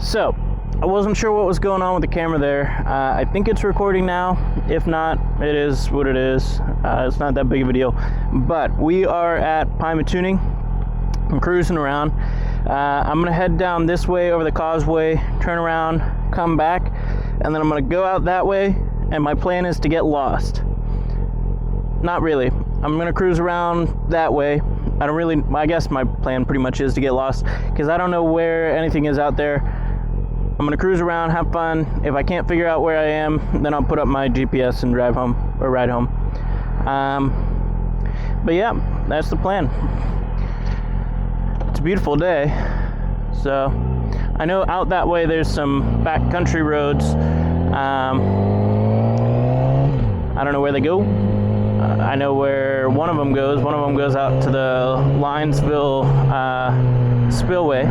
So, I wasn't sure what was going on with the camera there. I think it's recording now. If not, it is what it is. It's not that big of a deal. But we are at Pymatuning. I'm cruising around. I'm going to head down this way over the causeway, turn around, come back, and then I'm going to go out that way, and my plan is to get lost. Not really. I'm going to cruise around that way. I guess my plan pretty much is to get lost, because I don't know where anything is out there. I'm going to cruise around, have fun. If I can't figure out where I am, then I'll put up my GPS and drive home, or ride home. But yeah, that's the plan. It's a beautiful day. So, I know out that way there's some backcountry roads. I don't know where they go. I know where one of them goes. One of them goes out to the Linesville Spillway.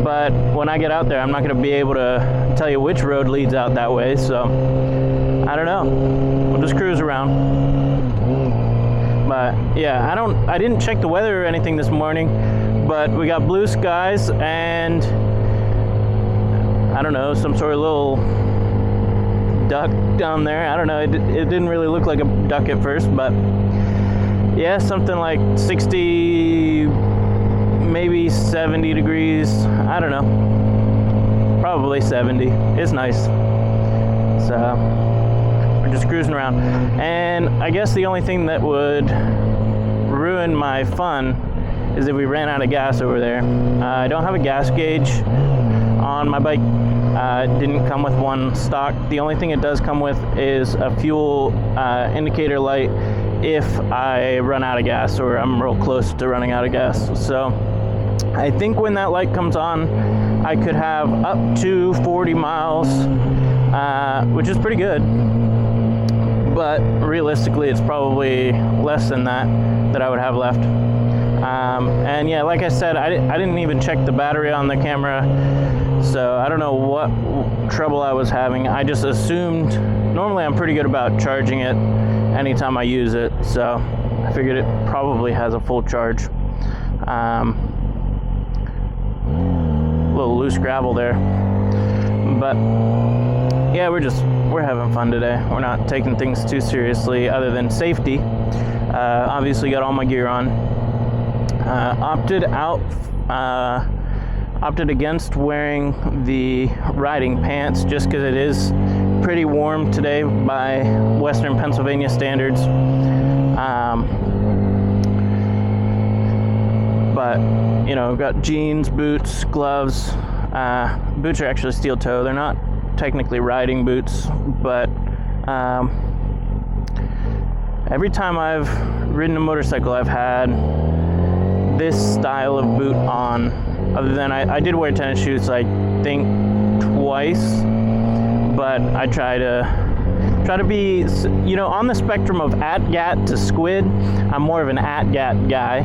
But when I get out there, I'm not going to be able to tell you which road leads out that way. So, I don't know. We'll just cruise around. But yeah, I didn't check the weather or anything this morning. But we got blue skies and I don't know, some sort of little duck down there. I don't know, it didn't really look like a duck at first, but yeah, something like 60, maybe 70 degrees. I don't know, probably 70. It's nice. So we're just cruising around, and I guess the only thing that would ruin my fun is if we ran out of gas over there. I don't have a gas gauge on my bike. It didn't come with one stock. The only thing it does come with is a fuel indicator light if I run out of gas or I'm real close to running out of gas. So I think when that light comes on, I could have up to 40 miles, which is pretty good. But realistically, it's probably less than that I would have left. And yeah, like I said, I didn't even check the battery on the camera, so I don't know what trouble I was having. I just assumed, normally I'm pretty good about charging it anytime I use it, so I figured it probably has a full charge. A little loose gravel there, but yeah, we're having fun today. We're not taking things too seriously other than safety. Obviously got all my gear on. Opted against wearing the riding pants just because it is pretty warm today by Western Pennsylvania standards. But you know, got jeans, boots, gloves. Boots are actually steel toe. They're not technically riding boots, but every time I've ridden a motorcycle, I've had this style of boot on, other than I did wear tennis shoes, I think twice, but I try to be, you know, on the spectrum of at-gat to squid. I'm more of an at-gat guy,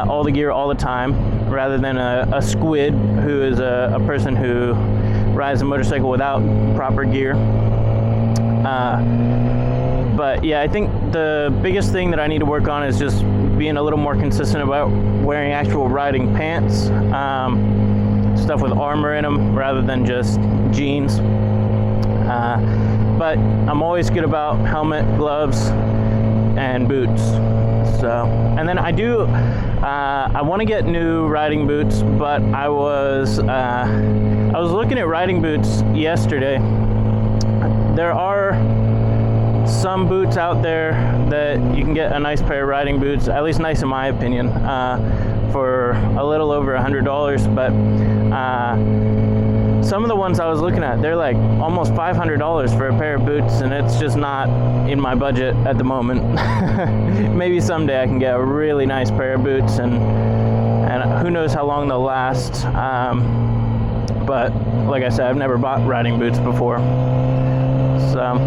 all the gear all the time, rather than a squid who is a person who rides a motorcycle without proper gear. But yeah, I think the biggest thing that I need to work on is just being a little more consistent about wearing actual riding pants, stuff with armor in them rather than just jeans. But I'm always good about helmet, gloves, and boots. So, and then I want to get new riding boots, but I was looking at riding boots yesterday. There are some boots out there that you can get a nice pair of riding boots, at least nice in my opinion, for a little over $100, but some of the ones I was looking at, they're like almost $500 for a pair of boots, and it's just not in my budget at the moment. Maybe someday I can get a really nice pair of boots, and who knows how long they'll last. But like I said, I've never bought riding boots before, so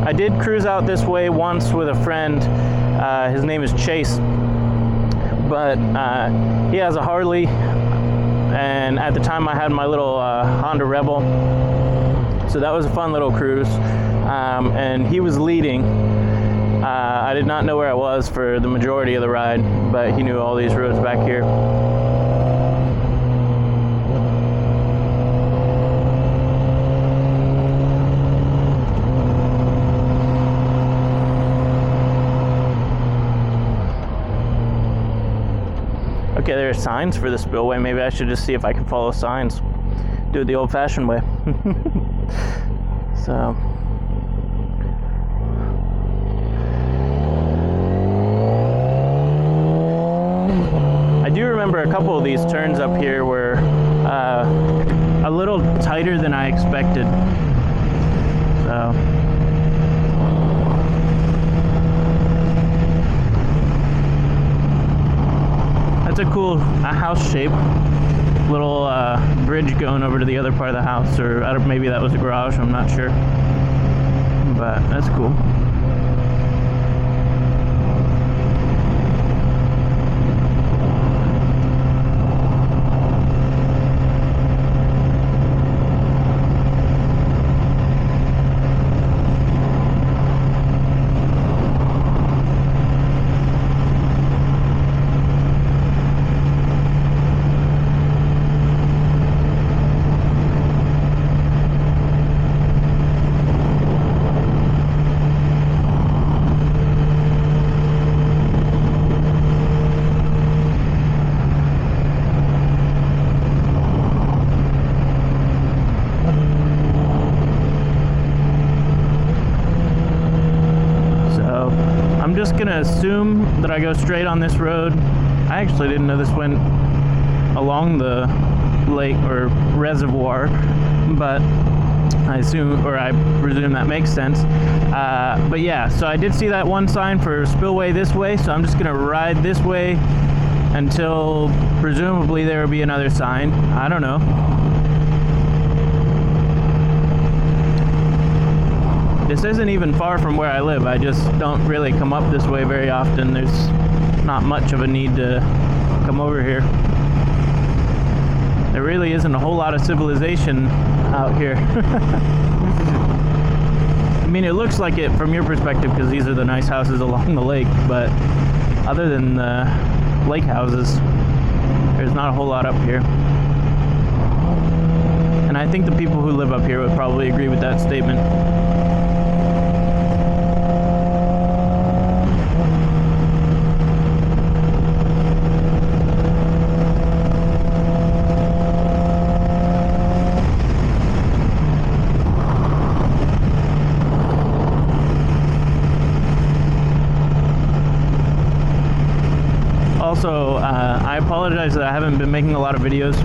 I did cruise out this way once with a friend. His name is Chase, but he has a Harley, and at the time I had my little Honda Rebel. So that was a fun little cruise, and he was leading. I did not know where I was for the majority of the ride, but he knew all these roads back here. Okay, there are signs for the spillway. Maybe I should just see if I can follow signs. Do it the old-fashioned way. So... I do remember a couple of these turns up here were a little tighter than I expected. So... That's a cool house shape. Little bridge going over to the other part of the house, or maybe that was a garage, I'm not sure. But that's cool. I'm just gonna assume that I go straight on this road. I actually didn't know this went along the lake or reservoir, but I presume that makes sense. But yeah, so I did see that one sign for spillway this way, so I'm just gonna ride this way until presumably there will be another sign. I don't know. This isn't even far from where I live. I just don't really come up this way very often. There's not much of a need to come over here. There really isn't a whole lot of civilization out here. I mean, it looks like it from your perspective because these are the nice houses along the lake, but other than the lake houses, there's not a whole lot up here. And I think the people who live up here would probably agree with that statement. Also, I apologize that I haven't been making a lot of videos.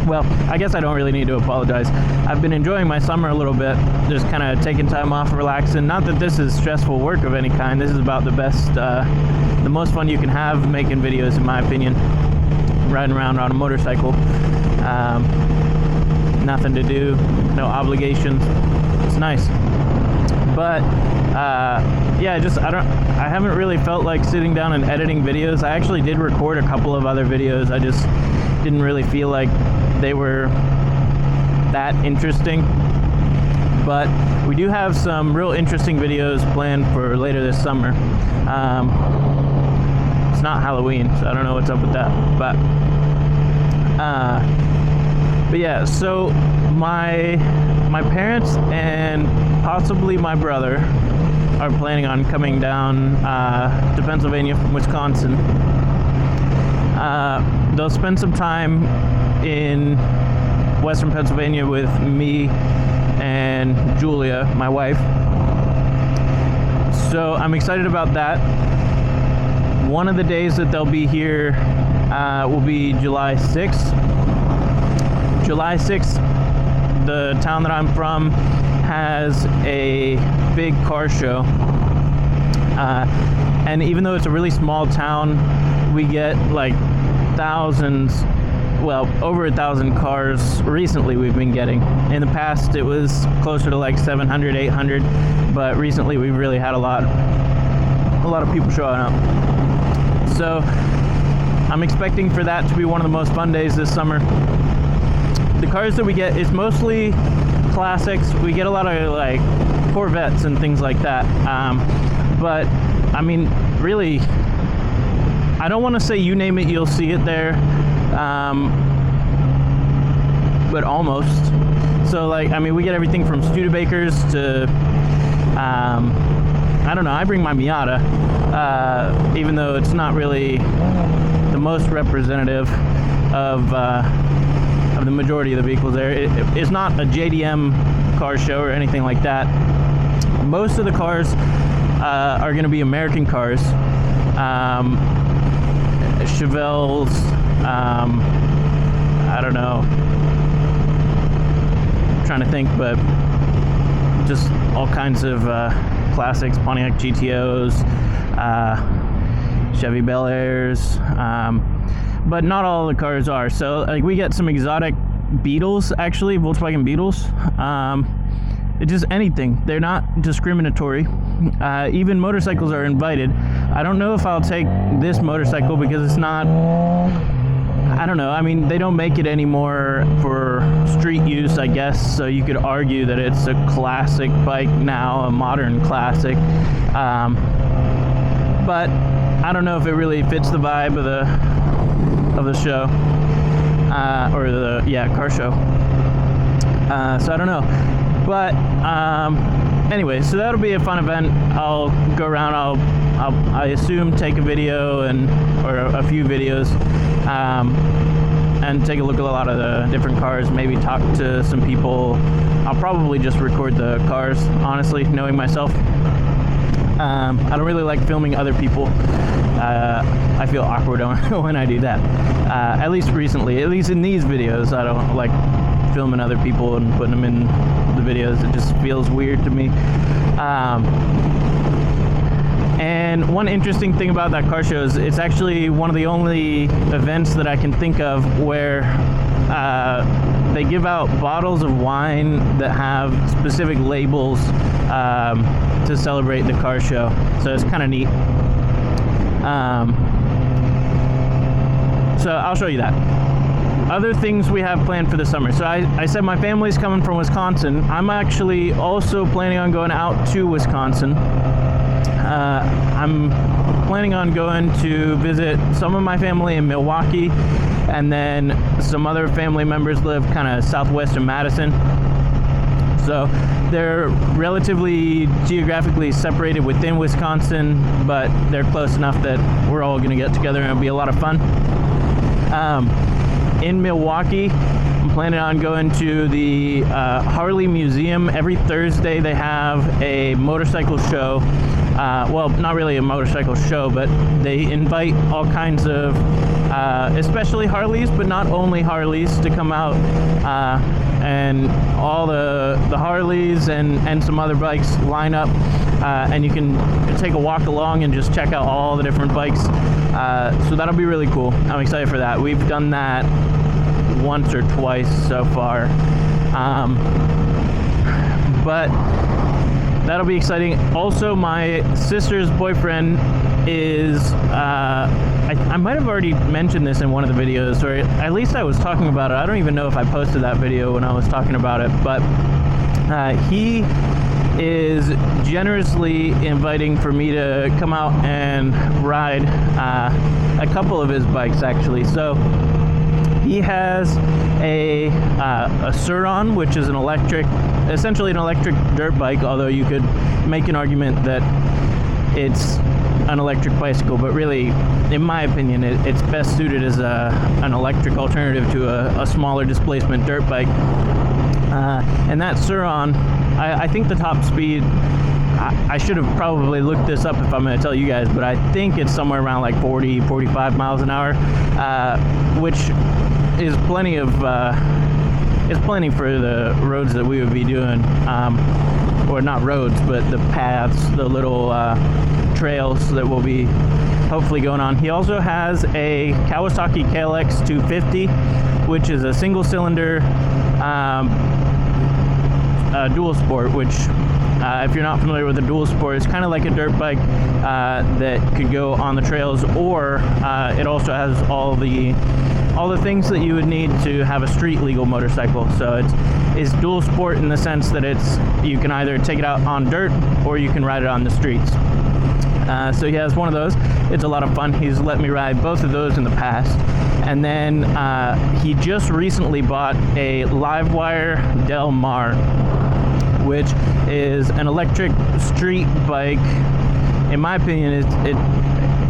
Well, I guess I don't really need to apologize. I've been enjoying my summer a little bit, just kind of taking time off, relaxing. Not that this is stressful work of any kind. This is about the best, the most fun you can have making videos, in my opinion. Riding around on a motorcycle. Nothing to do, no obligations. It's nice. But yeah, I haven't really felt like sitting down and editing videos. I actually did record a couple of other videos. I just didn't really feel like they were that interesting. But we do have some real interesting videos planned for later this summer. It's not Halloween, so I don't know what's up with that. But yeah, so my parents and possibly my brother are planning on coming down to Pennsylvania from Wisconsin. They'll spend some time in Western Pennsylvania with me and Julia, my wife. So I'm excited about that. One of the days that they'll be here will be July 6th. July 6th, the town that I'm from has a big car show. And even though it's a really small town, we get like thousands, well, over 1,000 cars recently we've been getting. In the past it was closer to like 700, 800, but recently we've really had a lot of people showing up. So I'm expecting for that to be one of the most fun days this summer. The cars that we get is mostly classics. We get a lot of like Corvettes and things like that. But I mean, really, I don't want to say you name it, you'll see it there. But almost. So like, I mean, we get everything from Studebakers to, I don't know, I bring my Miata, even though it's not really the most representative of the majority of the vehicles there. It's not a JDM car show or anything like that. Most of the cars are going to be American cars. Chevelles, I don't know, I'm trying to think, but just all kinds of classics, Pontiac GTOs, Chevy Bel Airs, but not all the cars are. So like we get some exotic Beetles, actually, Volkswagen Beetles. It's just anything. They're not discriminatory. Even motorcycles are invited. I don't know if I'll take this motorcycle because it's not, I don't know, I mean, they don't make it anymore for street use, I guess, so you could argue that it's a classic bike now, a modern classic. But I don't know if it really fits the vibe of the show, or the car show. So I don't know. But anyway, so that'll be a fun event. I'll go around. I assume take a video or a few videos, and take a look at a lot of the different cars. Maybe talk to some people. I'll probably just record the cars. Honestly, knowing myself, I don't really like filming other people. I feel awkward when I do that. At least recently, at least in these videos, I don't like filming other people and putting them in the videos. It just feels weird to me. And one interesting thing about that car show is it's actually one of the only events that I can think of where they give out bottles of wine that have specific labels to celebrate the car show. So it's kind of neat. So I'll show you that. Other things we have planned for the summer. So I said my family's coming from Wisconsin. I'm actually also planning on going out to Wisconsin. I'm planning on going to visit some of my family in Milwaukee, and then some other family members live kind of southwest of Madison. So they're relatively geographically separated within Wisconsin, but they're close enough that we're all going to get together and it'll be a lot of fun. In Milwaukee, I'm planning on going to the Harley Museum. Every Thursday they have a motorcycle show. Well, not really a motorcycle show, but they invite all kinds of, especially Harleys, but not only Harleys, to come out, and all the Harleys and some other bikes line up, and you can take a walk along and just check out all the different bikes. So that'll be really cool. I'm excited for that. We've done that once or twice so far, but that'll be exciting. Also, my sister's boyfriend is, I might have already mentioned this in one of the videos, or at least I was talking about it. I don't even know if I posted that video when I was talking about it, but he is generously inviting for me to come out and ride a couple of his bikes, actually. So he has a Suron, which is essentially an electric dirt bike, although you could make an argument that it's an electric bicycle, but really, in my opinion, it's best suited as an electric alternative to a smaller displacement dirt bike. And that Suron, I think the top speed, I should have probably looked this up if I'm going to tell you guys, but I think it's somewhere around like 40, 45 miles an hour, which is plenty for the roads that we would be doing, or not roads, but the paths, the little trails that we'll be hopefully going on. He also has a Kawasaki KLX 250, which is a single cylinder dual sport, which If you're not familiar with a dual sport, it's kind of like a dirt bike that could go on the trails, or it also has all the things that you would need to have a street legal motorcycle. So it's dual sport in the sense that you can either take it out on dirt or you can ride it on the streets. So he has one of those. It's a lot of fun. He's let me ride both of those in the past. And then he just recently bought a Livewire Del Mar, which is an electric street bike. In my opinion,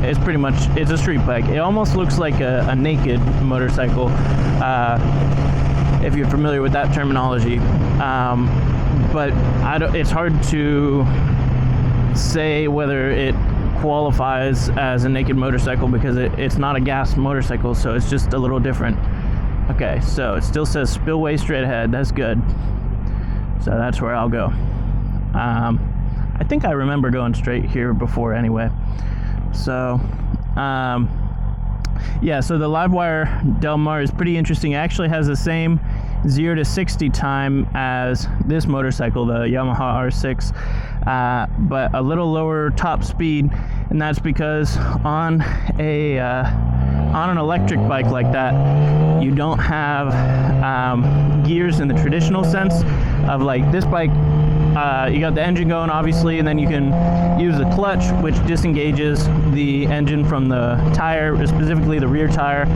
it's pretty much, it's a street bike. It almost looks like a naked motorcycle, if you're familiar with that terminology. But it's hard to say whether it qualifies as a naked motorcycle because it's not a gas motorcycle, so it's just a little different. Okay, so it still says Spillway straight ahead. That's good. So that's where I'll go. I think I remember going straight here before anyway. So, yeah, so the Livewire Del Mar is pretty interesting. It actually has the same 0 to 60 time as this motorcycle, the Yamaha R6, but a little lower top speed, and that's because on an electric bike like that, you don't have gears in the traditional sense of like this bike. You got the engine going, obviously, and then you can use the clutch, which disengages the engine from the tire, specifically the rear tire.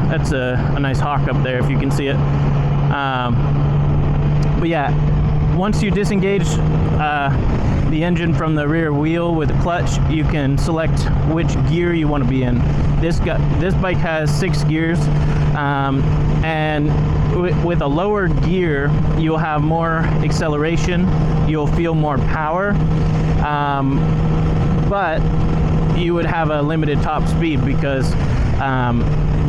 That's a nice hawk up there if you can see it. But yeah, once you disengage the engine from the rear wheel with the clutch, you can select which gear you want to be in. This bike has 6 gears, and with a lower gear, you'll have more acceleration, you'll feel more power, but you would have a limited top speed because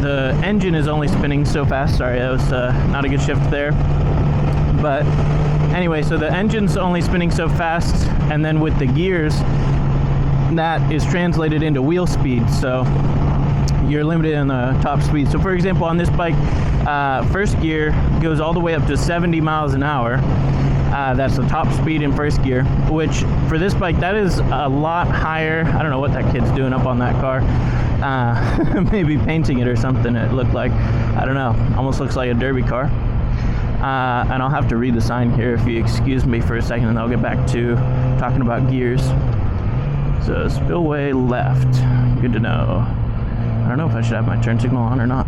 the engine is only spinning so fast. Sorry, that was not a good shift there. But anyway, so the engine's only spinning so fast, and then with the gears, that is translated into wheel speed. So you're limited in the top speed. So for example, on this bike, first gear goes all the way up to 70 miles an hour. That's the top speed in first gear, which for this bike, that is a lot higher. I don't know what that kid's doing up on that car. Maybe painting it or something, it looked like. I don't know. Almost looks like a derby car. And I'll have to read the sign here if you excuse me for a second, and I'll get back to talking about gears. So Spillway left. Good to know. I don't know if I should have my turn signal on or not.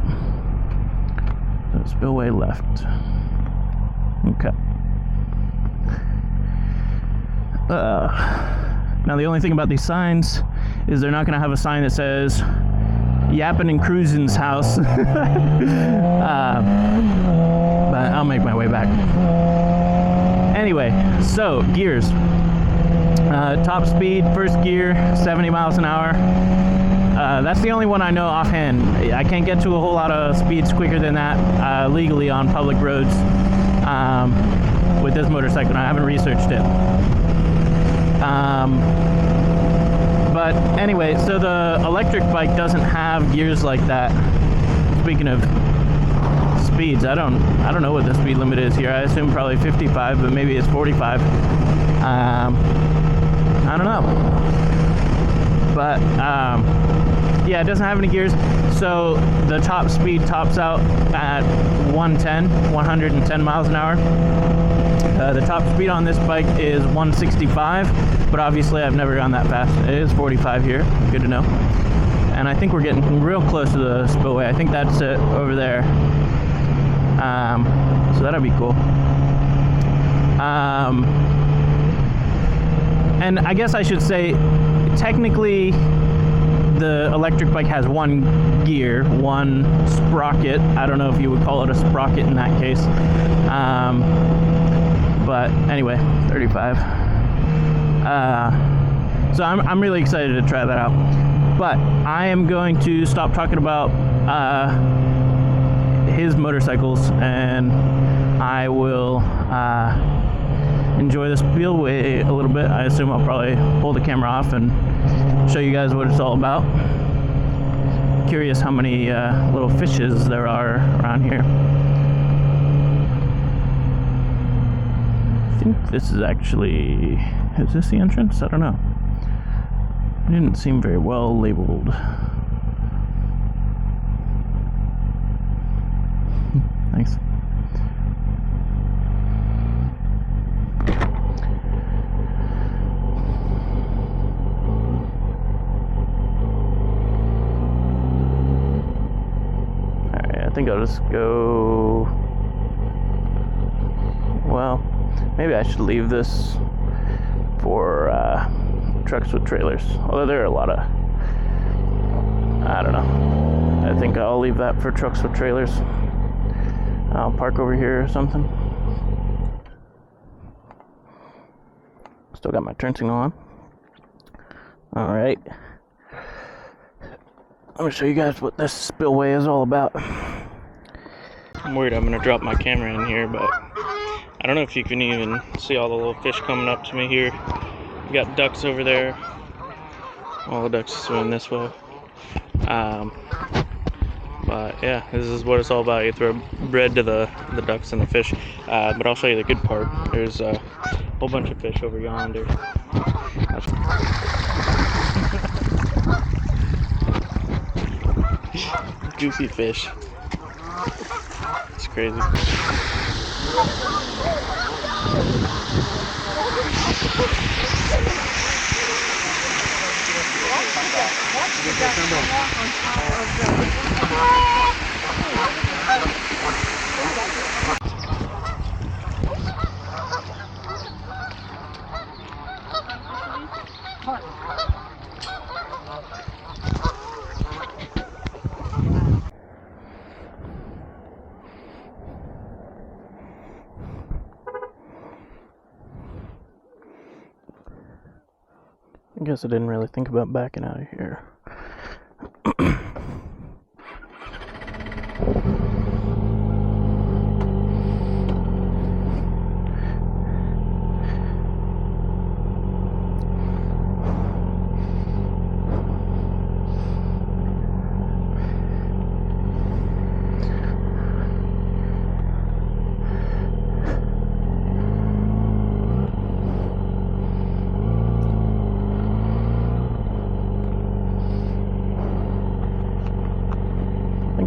So Spillway left. Okay. Now the only thing about these signs is they're not going to have a sign that says Yapping and Cruisin's house. But I'll make my way back. Anyway, so gears. Top speed, first gear, 70 miles an hour. That's the only one I know offhand. I can't get to a whole lot of speeds quicker than that legally on public roads with this motorcycle, and I haven't researched it. But anyway, so the electric bike doesn't have gears like that. Speaking of speeds, I don't know what the speed limit is here. I assume probably 55, but maybe it's 45. I don't know. But yeah, it doesn't have any gears. So the top speed tops out at 110 miles an hour. The top speed on this bike is 165, but obviously I've never gone that fast. It is 45 here. Good to know. And I think we're getting real close to the Spillway. I think that's it over there. So that'll be cool. And I guess I should say, technically, the electric bike has one gear, one sprocket. I don't know if you would call it a sprocket in that case. But anyway, 35. So I'm really excited to try that out. But I am going to stop talking about his motorcycles, and I will enjoy the Spillway a little bit. I assume I'll probably pull the camera off and show you guys what it's all about. Curious how many little fishes there are around here. think this is actually... Is this the entrance? I don't know. It didn't seem very well labeled. Thanks. Alright, I think I'll just go... Well, maybe I should leave this for trucks with trailers. Although there are a lot of... I don't know. I think I'll leave that for trucks with trailers. I'll park over here or something. Still got my turn signal on. Alright. I'm gonna show you guys what this spillway is all about. I'm worried I'm gonna drop my camera in here, but I don't know if you can even see all the little fish coming up to me here. We got ducks over there. All the ducks swim this way. But yeah, this is what it's all about. You throw bread to the ducks and the fish. But I'll show you the good part. There's a whole bunch of fish over yonder. Goofy fish. It's crazy. I guess I didn't really think about backing out of here.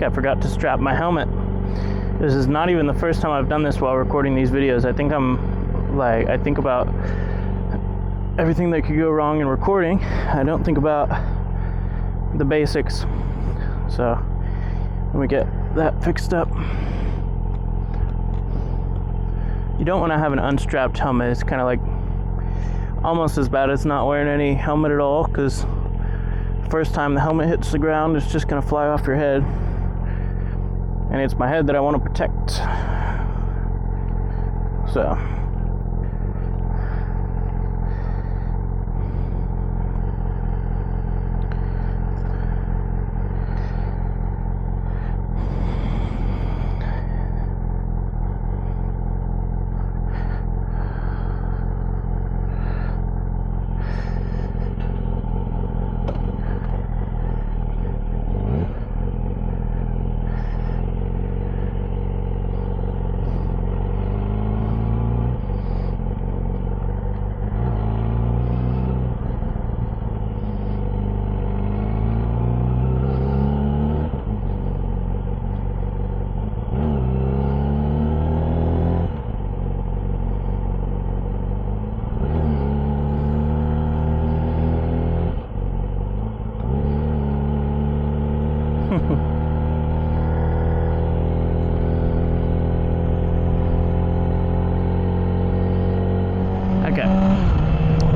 I forgot to strap my helmet. This is not even the first time I've done this while recording these videos. I think about everything that could go wrong in recording. I don't think about the basics. So let me get that fixed up. You don't want to have an unstrapped helmet. It's kind of like almost as bad as not wearing any helmet at all, because first time the helmet hits the ground, it's just gonna fly off your head. And it's my head that I want to protect. So.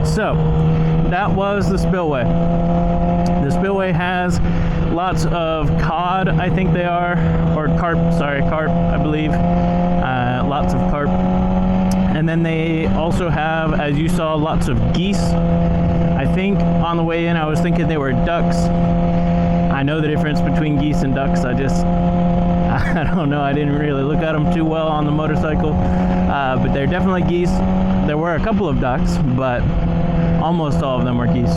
So, that was the spillway. The spillway has lots of cod, I think they are, or carp, I believe. Lots of carp. And then they also have, as you saw, lots of geese. I think on the way in I was thinking they were ducks. I know the difference between geese and ducks. I don't know. I didn't really look at them too well on the motorcycle. But they're definitely geese. There were a couple of ducks, but almost all of them were geese.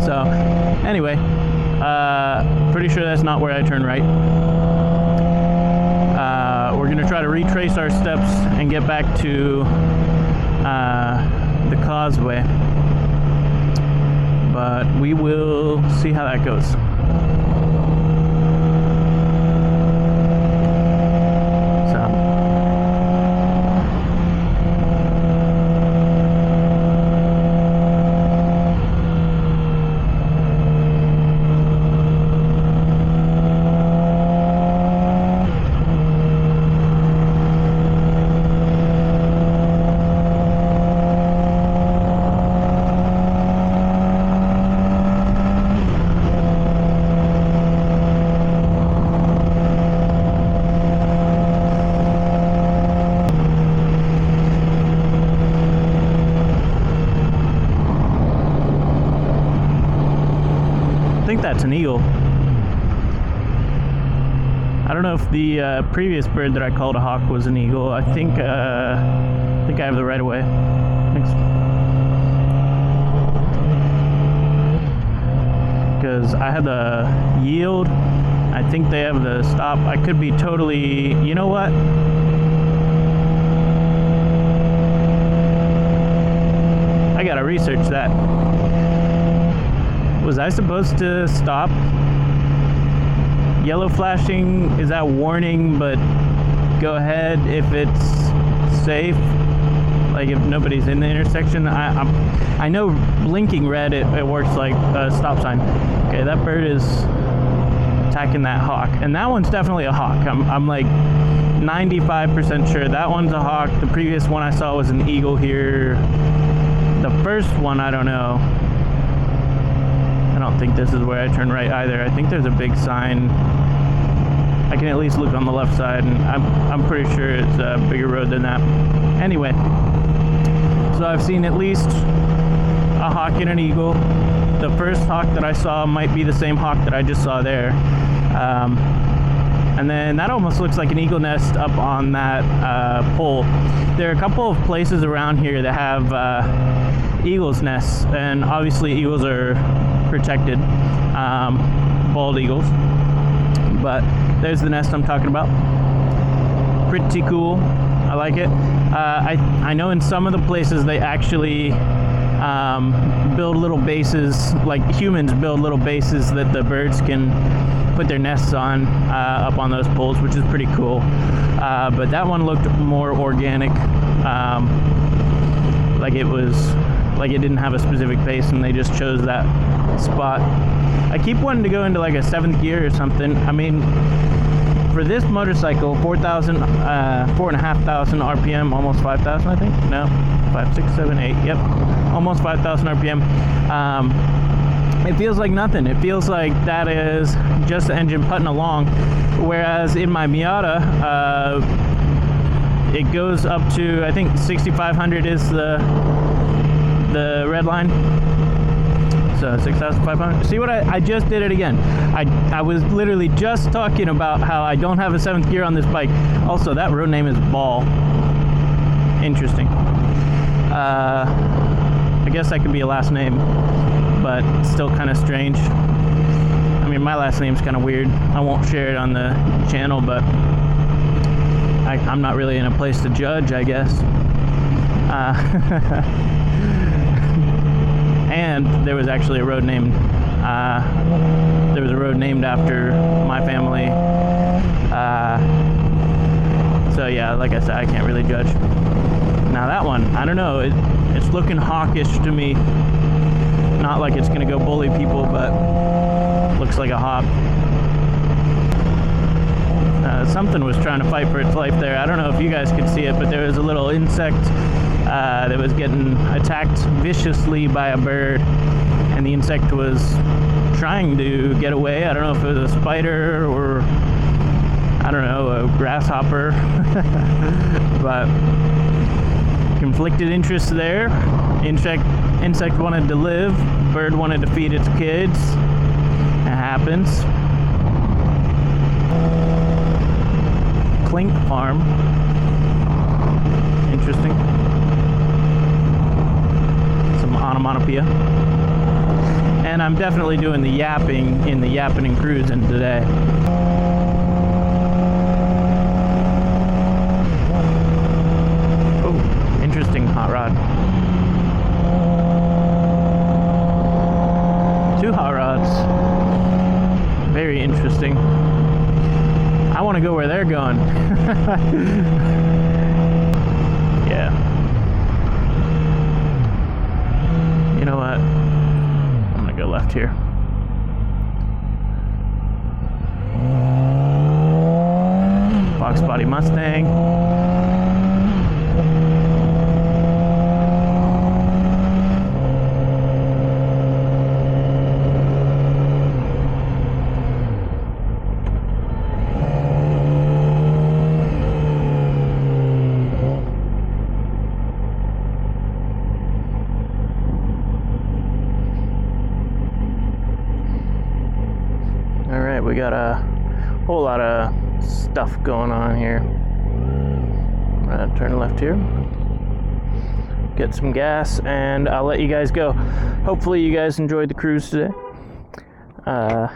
So, anyway, pretty sure that's not where I turned right. We're going to try to retrace our steps and get back to the causeway. But we will see how that goes. I think that's an eagle. I don't know if the previous bird that I called a hawk was an eagle. I think I have the right of way. Thanks. Because I had the yield. I think they have the stop. I could be totally. You know what? I gotta research that. Was I supposed to stop? Yellow flashing, is that warning, but go ahead if it's safe? Like if nobody's in the intersection? I know blinking red, it works like a stop sign. Okay, that bird is attacking that hawk. And that one's definitely a hawk. I'm like 95% sure that one's a hawk. The previous one I saw was an eagle here. The first one, I don't know. I don't think this is where I turn right either. I think there's a big sign. I can at least look on the left side, and I'm pretty sure it's a bigger road than that. Anyway, so I've seen at least a hawk and an eagle. The first hawk that I saw might be the same hawk that I just saw there. And then that almost looks like an eagle nest up on that pole. There are a couple of places around here that have eagles' nests, and obviously eagles are protected, bald eagles. But there's the nest I'm talking about. Pretty cool. I like it. I know in some of the places they actually build little bases, like humans build little bases that the birds can put their nests on up on those poles, which is pretty cool. But that one looked more organic, like it didn't have a specific base and they just chose that spot. I keep wanting to go into like a 7th gear or something. I mean, for this motorcycle, 4,500 RPM, almost 5,000, I think. No, 5, 6, 7, 8. Yep, almost 5,000 RPM. It feels like nothing. It feels like that is just the engine putting along. Whereas in my Miata, it goes up to, I think 6,500 is the red line. So 6,500. See what I just did it again. I was literally just talking about how I don't have a 7th gear on this bike. Also, that road name is Ball. Interesting. I guess that could be a last name, but still kind of strange. I mean, my last name's kind of weird. I won't share it on the channel, but I'm not really in a place to judge, I guess. And there was actually a road named after my family. So yeah, like I said, I can't really judge. Now that one, I don't know. It's looking hawkish to me. Not like it's gonna go bully people, but looks like a hawk. Something was trying to fight for its life there. I don't know if you guys could see it, but there was a little insect that was getting attacked viciously by a bird, and the insect was trying to get away. I don't know if it was a spider or, I don't know, a grasshopper. But conflicted interests there. Insect wanted to live, bird wanted to feed its kids. It happens. Clink Farm. Interesting. Some onomatopoeia. And I'm definitely doing the yapping in the yapping and cruising today. Oh, interesting hot rod. interesting. I want to go where they're going. Yeah. You know what? I'm gonna go left here. Box body Mustang. Alright, we got a whole lot of stuff going on here. I'm gonna turn left here, get some gas, and I'll let you guys go. Hopefully you guys enjoyed the cruise today. Yeah,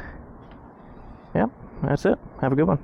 that's it. Have a good one.